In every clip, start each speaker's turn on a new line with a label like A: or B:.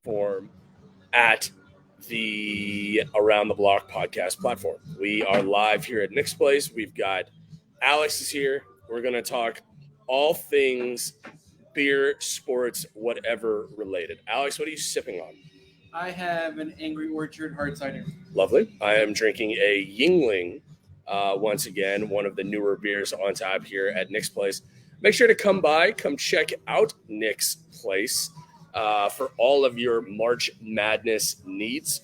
A: platform at the Around the Block podcast platform. We are live here at Nick's Place. We've got Alex is here. We're going to talk all things beer, sports, whatever related. Alex, what are you sipping on?
B: I have an Angry Orchard hard cider.
A: Lovely. I am drinking a Yingling, once again, one of the newer beers on tap here at Nick's Place. Make sure to come by, come check out Nick's Place for all of your March Madness needs.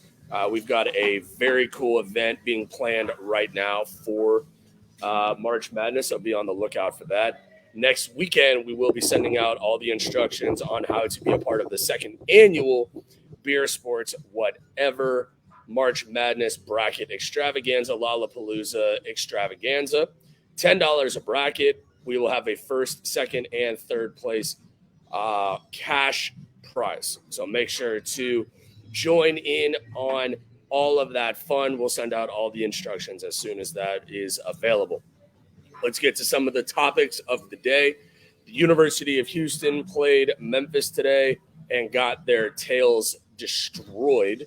A: We've got a very cool event being planned right now for March Madness, so be on the lookout for that. Next weekend, we will be sending out all the instructions on how to be a part of the second annual Beer Sports Whatever March Madness Bracket Extravaganza, Lollapalooza Extravaganza. $10 a bracket. We will have a first, second, and third place cash prize. So make sure to join in on all of that fun. We'll send out all the instructions as soon as that is available. Let's get to some of the topics of the day. The University of Houston played Memphis today and got their tails destroyed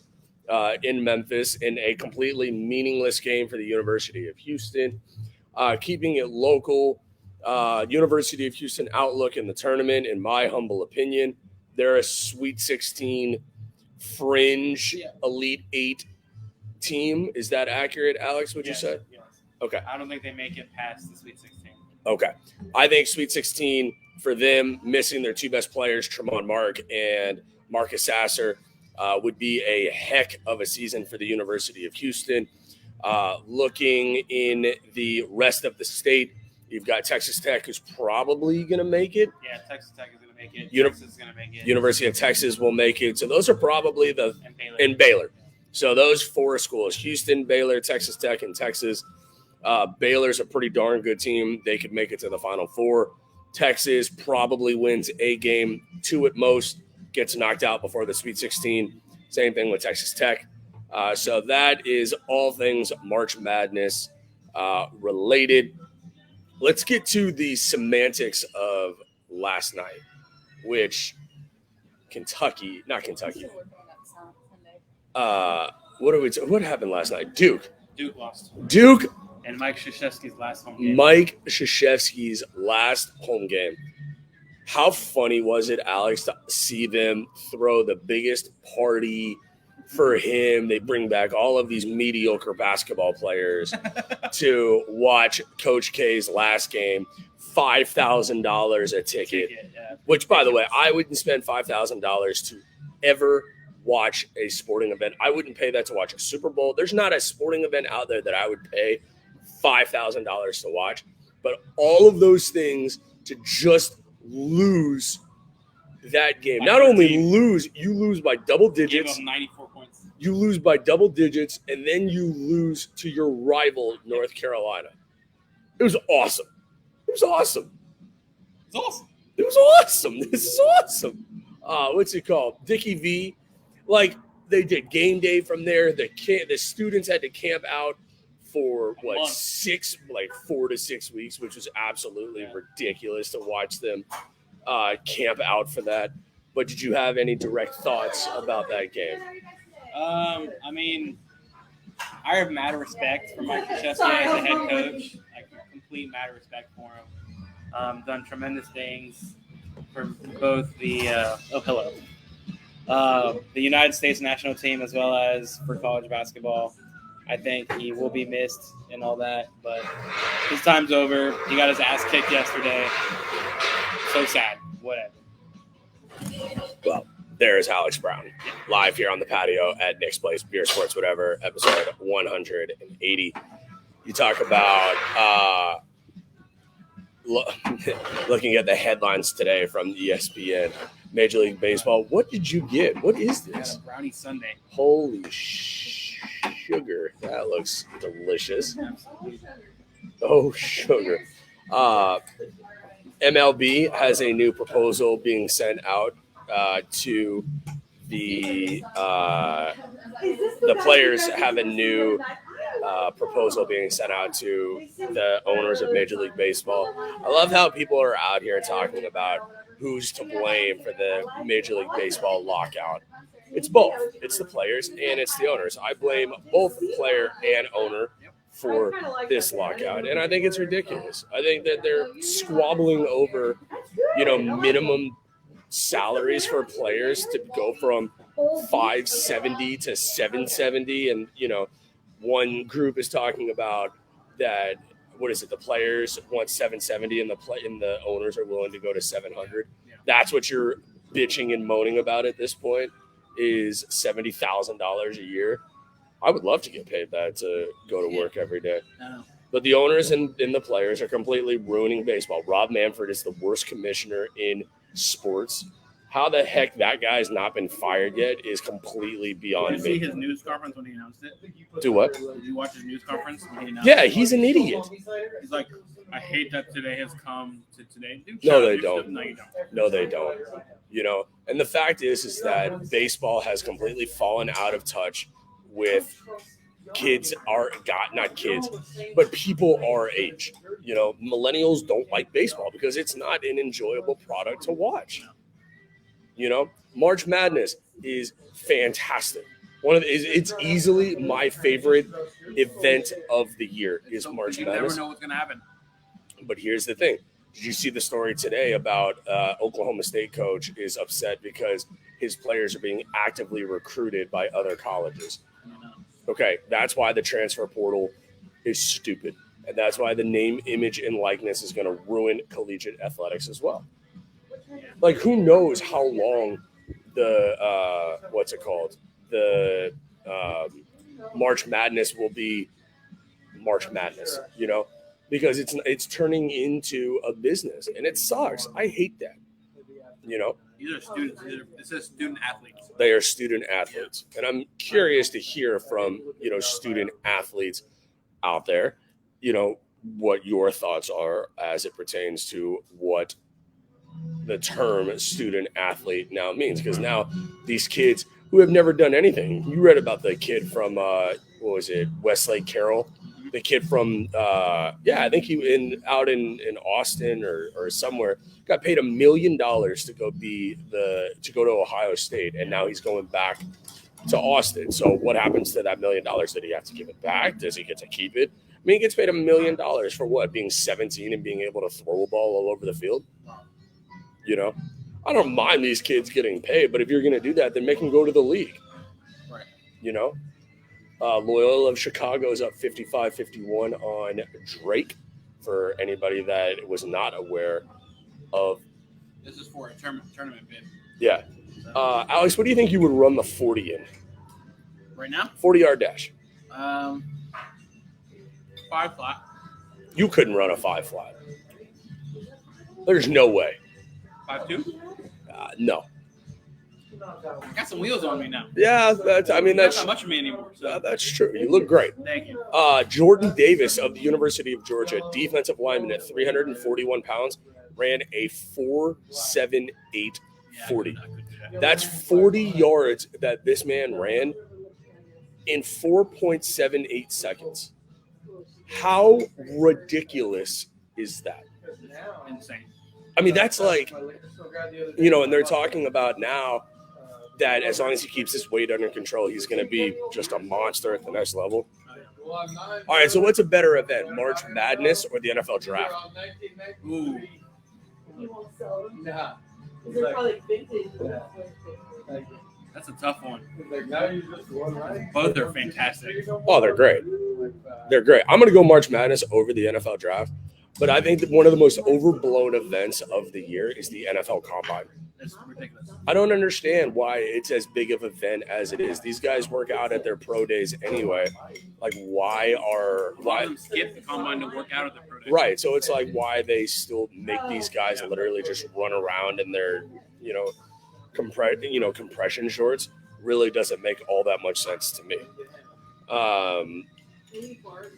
A: in Memphis in a completely meaningless game for the University of Houston. Keeping it local, University of Houston outlook in the tournament, in my humble opinion, they're a Sweet 16 fringe Elite 8 team. Is that accurate, Alex, would you say?
B: Yes.
A: Okay.
B: I don't think they make it past the Sweet 16.
A: Okay. I think Sweet 16, for them, missing their two best players, Tremont Mark and Marcus Sasser, would be a heck of a season for the University of Houston. Looking in the rest of the state, you've got Texas Tech, who's probably going to make it.
B: Yeah, Texas Tech is going to make it.
A: Texas
B: is going to make it.
A: University of Texas will make it. So those are probably and Baylor. So those four schools, Houston, Baylor, Texas Tech, and Texas. Baylor's a pretty darn good team. They could make it to the Final Four. Texas probably wins a game, two at most, gets knocked out before the Sweet 16. Same thing with Texas Tech. So that is all things March Madness related. Let's get to the semantics of last night, which not Kentucky. What happened last night? Duke
B: lost.
A: Duke.
B: And Mike Krzyzewski's last home game.
A: Mike Krzyzewski's last home game. How funny was it, Alex, to see them throw the biggest party for him? They bring back all of these mediocre basketball players to watch Coach K's last game. $5,000 a ticket, which, by the way, I wouldn't spend $5,000 to ever watch a sporting event. I wouldn't pay that to watch a Super Bowl. There's not a sporting event out there that I would pay $5,000 to watch. But all of those things to just lose that game. Not only lose, you lose by double digits.
B: Gave them 94 points.
A: You lose by double digits, and then you lose to your rival, North Carolina. It was awesome. This is awesome. What's it called? Dickie V. Like, they did game day from there. The students had to camp out for 4 to 6 weeks, which was absolutely ridiculous to watch them camp out for that. But did you have any direct thoughts about that game?
B: I mean, I have mad respect for Mike Krzyzewski as a head coach. Like, complete mad respect for him. Done tremendous things for both the the United States national team as well as for college basketball. I think he will be missed and all that, but his time's over. He got his ass kicked yesterday. So sad. Whatever.
A: Well, there's Alex Brown, live here on the patio at Nick's Place, Beer Sports Whatever, episode 180. You talk about looking at the headlines today from ESPN, Major League Baseball. What did you get? What is this?
B: Brownie Sundae.
A: Holy sugar. That looks delicious. Oh, sugar. MLB has a new proposal being sent out to the players. Have a new proposal being sent out to the owners of Major League Baseball. I love how people are out here talking about who's to blame for the Major League Baseball lockout. It's both. It's the players and it's the owners. I blame both player and owner for this lockout, and I think it's ridiculous. I think that they're squabbling over, minimum salaries for players to go from 570 to 770, and one group is talking about that. What is it? The players want 770, and the owners are willing to go to 700. That's what you're bitching and moaning about at this point, is $70,000 a year. I would love to get paid that to go to work every day. But the owners and the players are completely ruining baseball. Rob Manfred is the worst commissioner in sports. How the heck that guy's not been fired yet is completely beyond me.
B: Did you see his news conference when he announced it?
A: Do what?
B: Did you watch his news conference when he announced
A: Yeah, he's an idiot.
B: He's like, I hate that today has come to today.
A: No, they don't.
B: No, you don't.
A: No, they don't. And the fact is that baseball has completely fallen out of touch with not kids, but people our age. Millennials don't like baseball because it's not an enjoyable product to watch. March Madness is fantastic. It's easily my favorite event of the year is March Madness.
B: You never know what's going to happen.
A: But here's the thing. Did you see the story today about Oklahoma State coach is upset because his players are being actively recruited by other colleges? Okay, that's why the transfer portal is stupid. And that's why the name, image, and likeness is going to ruin collegiate athletics as well. Like, who knows how long the, the March Madness will be March Madness, because it's turning into a business, and it sucks. I hate that.
B: These are students. It says student athletes.
A: They are student athletes, and I'm curious to hear from student athletes out there, what your thoughts are as it pertains to what the term student athlete now means. Because now these kids who have never done anything, you read about the kid from Westlake Carroll. The kid from I think he out in Austin or somewhere got paid $1 million to go to Ohio State, and now he's going back to Austin. So what happens to that $1 million? Did he have to give it back? Does he get to keep it? I mean, he gets paid $1 million for what? Being 17 and being able to throw a ball all over the field. I don't mind these kids getting paid, but if you're going to do that, then make them go to the league.
B: Right.
A: Loyola of Chicago is up 55-51 on Drake. For anybody that was not aware of,
B: this is for a tournament bid.
A: Yeah, Alex, what do you think you would run the 40 in?
B: Right now,
A: 40-yard dash.
B: 5 flat.
A: You couldn't run a 5 flat. There's no way.
B: 5.2.
A: No.
B: I got some wheels on me now.
A: Yeah, that's not
B: much of me anymore. So.
A: That's true. You look great.
B: Thank you.
A: Jordan Davis of the University of Georgia, defensive lineman at 341 pounds, ran a 4.78 40. That's 40 yards that this man ran in 4.78 seconds. How ridiculous is that?
B: Insane.
A: I mean, that's like, and they're talking about now that as long as he keeps his weight under control, he's going to be just a monster at the next level. All right, so what's a better event, March Madness or the NFL Draft?
B: Ooh. That's a tough one. Both are fantastic.
A: Oh, they're great. They're great. I'm going to go March Madness over the NFL Draft. But I think that one of the most overblown events of the year is the NFL Combine.
B: It's ridiculous.
A: I don't understand why it's as big of an event as it is. These guys work out at their pro days anyway. Like, why
B: skip the Combine to work out at their pro days?
A: Right. So it's like why they still make these guys literally just run around in their, compression shorts really doesn't make all that much sense to me.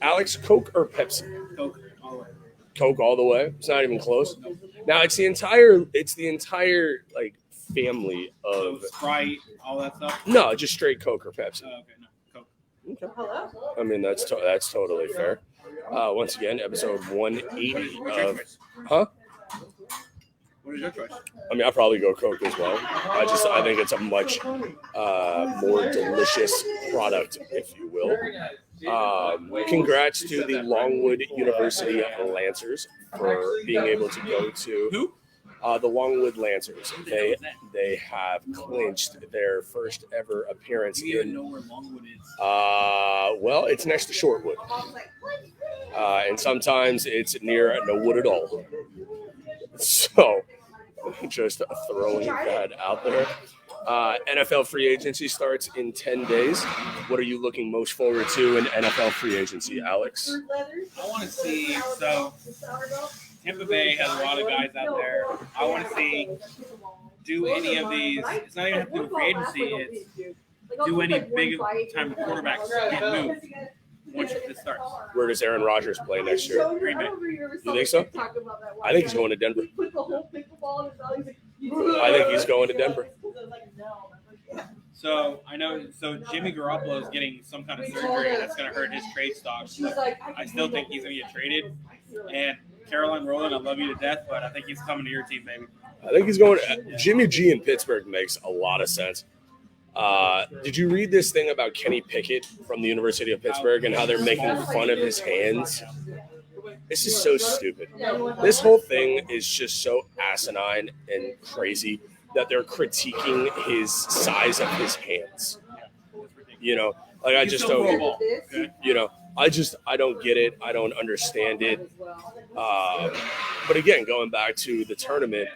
A: Alex, Coke or Pepsi?
B: Coke. All the way.
A: Coke all the way. It's not even close. Now it's the entire like family of
B: Sprite, all that stuff.
A: No, just straight Coke or Pepsi.
B: Okay, no, Coke.
A: Okay. I mean that's totally fair. Once again, episode 180 of
B: What is your choice?
A: I mean, I'll probably go Coke as well. I think it's a much more delicious product, if you will. Congrats to the Longwood University Lancers for being able to go to
B: Who?
A: The Longwood Lancers. They have clinched their first ever appearance
B: Do you even
A: in.
B: know where Longwood is?
A: Well, it's next to Shortwood, and sometimes it's near no wood at all. So, just throwing that out there. NFL free agency starts in 10 days. What are you looking most forward to in NFL free agency, Alex?
B: I want to see. So, Tampa Bay has a lot of guys out there. I want to see do any of these. It's not even have to do free agency. It's do any big time quarterbacks get moved once this starts.
A: Where does Aaron Rodgers play next year?
B: Green Bay.
A: You think so? I think he's going to Denver. I think he's going to Denver.
B: So I know. So Jimmy Garoppolo is getting some kind of surgery that's going to hurt his trade stock. But I still think he's going to get traded. And Caroline Rowland, I love you to death, but I think he's coming to your team, baby.
A: I think he's going. Jimmy G in Pittsburgh makes a lot of sense. Did you read this thing about Kenny Pickett from the University of Pittsburgh and how they're making fun of his hands? This is so stupid. This whole thing is just so asinine and crazy that they're critiquing his size of his hands. You know, like I just don't. You know, I don't get it. I don't understand it. But again, going back to the tournament.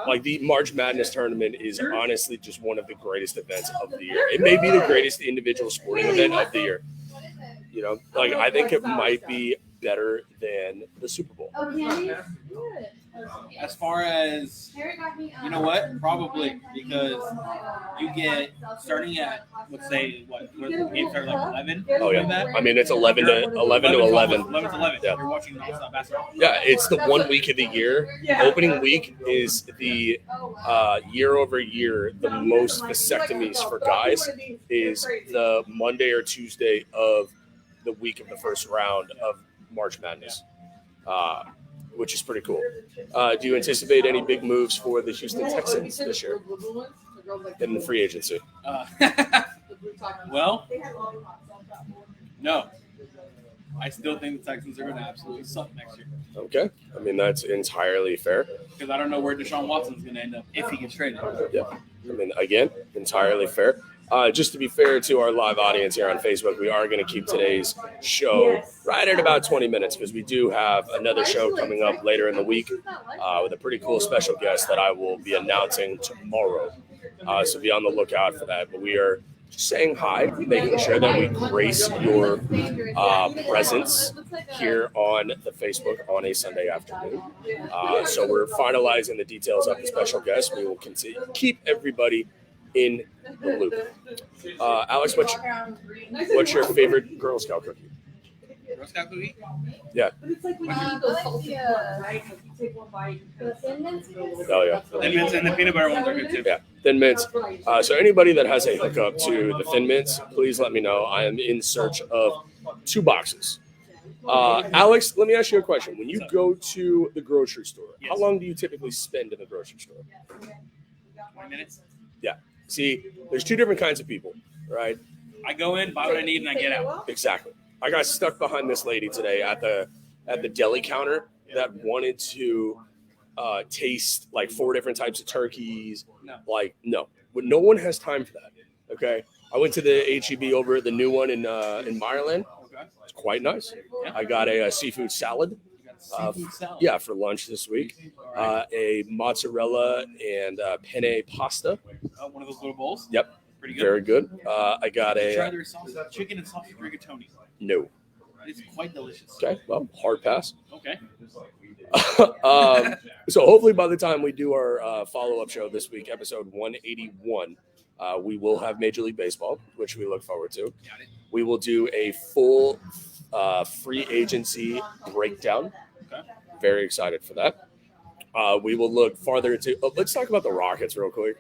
A: Like the March Madness tournament is honestly just one of the greatest events of the year. It may be the greatest individual sporting event of the year. You know, like I think it might be better than the Super Bowl.
B: As far as, you know what? Probably because you get starting at, let's say, what the game started like 11?
A: Oh, yeah. I mean, it's 11 to 11.
B: 11 to 11.
A: Yeah.
B: You're watching nonstop basketball.
A: Yeah, it's the 1 week of the year. Opening week is the year over year, the most vasectomies for guys is the Monday or Tuesday of the week of the first round of March Madness. Which is pretty cool. Do you anticipate any big moves for the Houston Texans this year in the free agency?
B: Well, no. I still think the Texans are going to absolutely suck next year.
A: Okay. I mean, that's entirely fair.
B: Because I don't know where Deshaun Watson's going to end up if he gets traded.
A: Yeah. I mean, again, entirely fair. Just to be fair to our live audience here on Facebook, we are going to keep today's show right at about 20 minutes because we do have another show coming up later in the week with a pretty cool special guest that I will be announcing tomorrow. So be on the lookout for that. But we are just saying hi, making sure that we grace your presence here on the Facebook on a Sunday afternoon. So we're finalizing the details of the special guest. We will keep everybody in the loop. Alex, what's your favorite Girl Scout cookie?
B: Girl Scout cookie?
A: Yeah. Oh, yeah.
B: Thin Mints and the peanut butter ones are good too.
A: Yeah, Thin Mints. So anybody that has a hookup to the Thin Mints, please let me know. I am in search of 2 boxes. Alex, let me ask you a question. When you go to the grocery store, how long do you typically spend in the grocery store?
B: 20 minutes.
A: Yeah. See, there's 2 different kinds of people, right?
B: I go in, buy what I need, and I get out.
A: Exactly. I got stuck behind this lady today at the deli counter that wanted to taste like 4 different types of turkeys.
B: No.
A: Like, no. No one has time for that. Okay. I went to the HEB over at the new one in Meyerland.
B: Okay.
A: It's quite nice.
B: Yeah.
A: I got a seafood salad.
B: Seafood salad.
A: Yeah, for lunch this week. A mozzarella and penne pasta.
B: One of those little bowls?
A: Yep.
B: Pretty good.
A: Very good. I got
B: Try
A: a
B: their sausage, chicken and sausage rigatoni.
A: no.
B: It's quite delicious.
A: Okay, well, hard pass.
B: Okay.
A: So hopefully by the time we do our follow-up show this week, episode 181, we will have Major League Baseball, which we look forward to.
B: Got it.
A: We will do a full free agency breakdown.
B: Okay.
A: Very excited for that. We will look farther into let's talk about the Rockets real quick.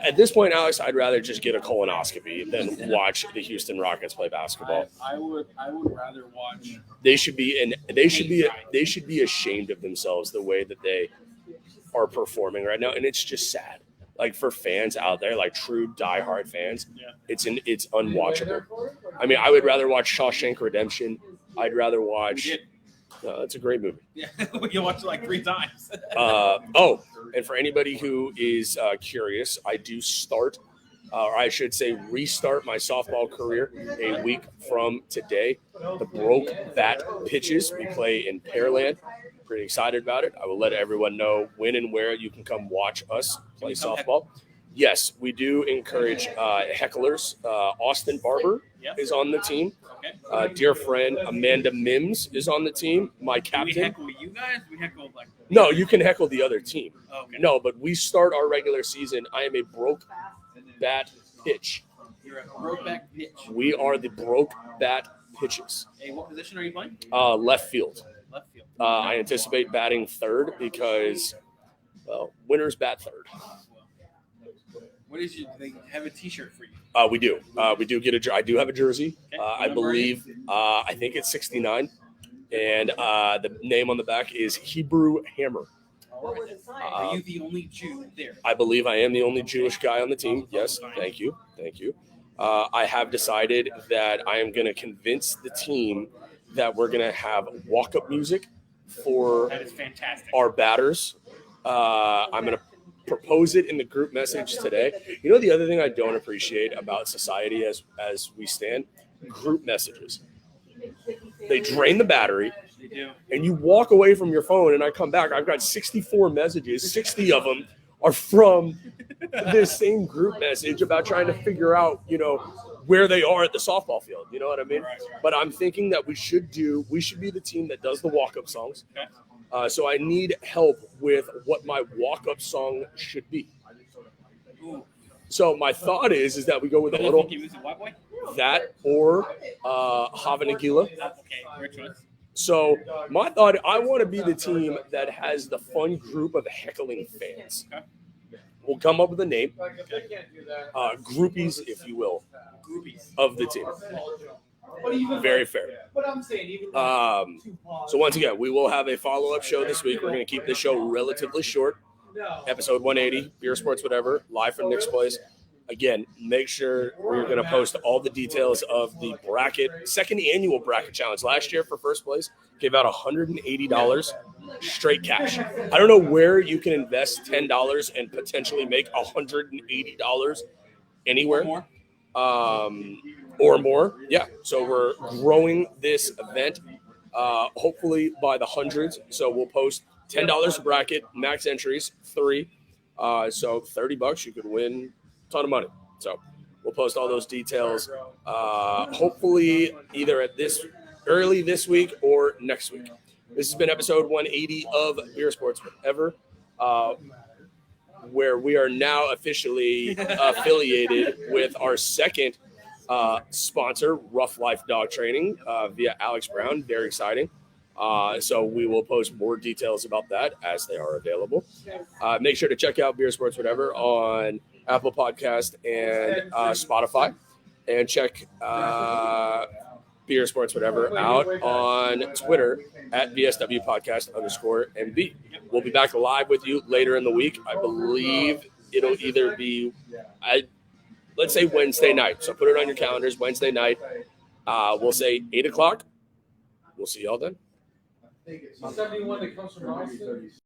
A: At this point, Alex, I'd rather just get a colonoscopy than watch the Houston Rockets play basketball.
B: I would rather watch.
A: They should be ashamed of themselves the way that they are performing right now, and it's just sad. Like for fans out there, like true diehard fans, it's unwatchable. I mean, I would rather watch Shawshank Redemption. I'd rather watch. It's a great movie.
B: Yeah, you watch it like 3 times.
A: And for anybody who is curious, I do start, or I should say restart my softball career a week from today. The Broke Bat pitches. We play in Pearland. Pretty excited about it. I will let everyone know when and where you can come watch us play softball. Yes, we do encourage hecklers. Austin Barber is on the team. Dear friend Amanda Mims is on the team. My captain.
B: Do we heckle you guys? We heckle like.
A: No, you can heckle the other team.
B: Okay.
A: No, but we start our regular season. I am a Broke Bat pitch.
B: You're a broke back pitch.
A: We are the Broke Bat pitches.
B: Hey, what position are you playing?
A: Left field.
B: Left field.
A: I anticipate batting third because, well, winners bat third.
B: What is your? They have a T-shirt for you.
A: We do. We do get I do have a jersey.
B: Okay.
A: I believe. I think it's 69, and the name on the back is Hebrew Hammer.
B: Are you the only Jew there?
A: I believe I am the only Jewish guy on the team. Yes. Thank you. I have decided that I am going to convince the team that we're going to have walk-up music for
B: That is fantastic.
A: our batters. I'm going to propose it in the group message today. You know, the other thing I don't appreciate about society as we stand, group messages. They drain the battery,
B: They do.
A: and you walk away from your phone, and I come back. I've got 64 messages. 60 of them are from this same group message about trying to figure out, where they are at the softball field. You know what I mean?
B: Right.
A: But I'm thinking that we should be the team that does the walk-up songs.
B: Okay.
A: So I need help with what my walk-up song should be.
B: Ooh.
A: So my thought is that we go with a little
B: White boy?
A: that or Hava Nagila.
B: Okay, great choice.
A: So my thought, I want to be the team that has the fun group of heckling fans.
B: Okay.
A: We'll come up with a name, groupies, if you will,
B: Groupies.
A: of the team. Very fair. So once again, we will have a follow-up show this week. We're going to keep this show relatively short. Episode 180, Beer Sports Whatever, live from Nick's Place. Again, make sure we're going to post all the details of the bracket, second annual bracket challenge. Last year for first place, gave out $180 straight cash. I don't know where you can invest $10 and potentially make $180 anywhere. Or more. Yeah. So we're growing this event, hopefully by the hundreds. So we'll post $10 bracket, max entries, 3. So $30, you could win a ton of money. So we'll post all those details, hopefully either early this week or next week. This has been episode 180 of Beer Sports Whatever, where we are now officially affiliated with our second sponsor, Rough Life Dog Training, via Alex Brown. Very exciting. So we will post more details about that as they are available. Make sure to check out Beer Sports Whatever on Apple Podcast and Spotify, and check Beer Sports Whatever out on Twitter at BSW Podcast _MB. We'll be back live with you later in the week. I believe it'll either be, let's say Wednesday night. So put it on your calendars, Wednesday night. We'll say 8 o'clock. We'll see y'all then.
C: 71 that comes from Austin.